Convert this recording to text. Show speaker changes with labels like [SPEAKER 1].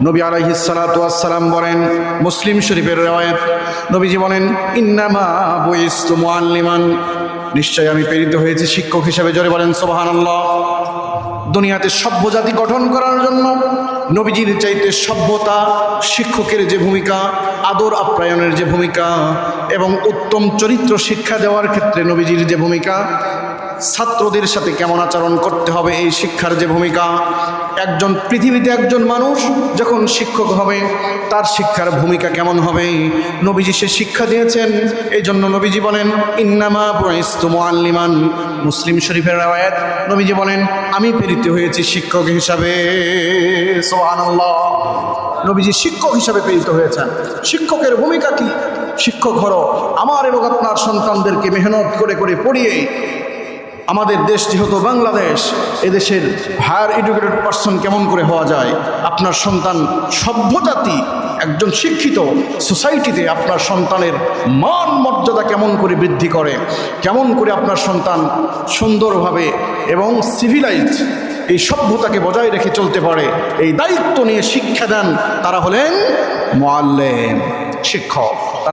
[SPEAKER 1] নবী আলাইহিস সালাতু ওয়াস সালাম বলেন, মুসলিম শরীফের riwayat, নবীজি বলেন, ইন্নামা বুইস্তু মুআল্লিমান, নিশ্চয় আমি প্রেরিত হয়েছি শিক্ষক হিসেবে। জোরে বলেন সুবহানাল্লাহ। দুনিয়াতে সভ্য জাতি গঠন করার জন্য নবীজির চাইতে সভ্যতা, শিক্ষকের যে ভূমিকা, আদর আপ্যায়নের যে ভূমিকা এবং উত্তম চরিত্র শিক্ষা দেওয়ার ক্ষেত্রে নবীজির যে ভূমিকা, ছাত্রদের সাথে কেমন আচরণ করতে হবে এই শিক্ষার যে ভূমিকা, একজন পৃথিবীতে একজন মানুষ যখন শিক্ষক হবে তার শিক্ষার ভূমিকা কেমন হবে, নবীজি সে শিক্ষা দিয়েছেন। এই জন্য নবীজি বলেন, ইন্নামা বুইস্তু মুআল্লিমান। মুসলিম শরীফের riwayat, নবীজি বলেন, আমি প্রেরিত হয়েছি শিক্ষক হিসাবে। সুবহানাল্লাহ। নবীজি শিক্ষক হিসাবে প্রেরিত হয়েছেন। শিক্ষকের ভূমিকা কি? শিক্ষক হলো আমার এবং আপনার সন্তানদেরকে মেহনত করে করে পড়িয়ে, আমাদের দেশ যেহেতু বাংলাদেশ, এদেশের হায়ার এডুকেটেড পারসন কেমন করে হওয়া যায়, আপনার সন্তান সভ্য জাতি, একজন শিক্ষিত সোসাইটিতে আপনার সন্তানের মান মর্যাদা কেমন করে বৃদ্ধি করে, কেমন করে আপনার সন্তান সুন্দরভাবে এবং সিভিলাইজড এই সভ্যতাকে বজায় রেখে চলতে পারে, এই দায়িত্ব নিয়ে শিক্ষা দেন, তারা হলেন মুআল্লিম, শিক্ষক।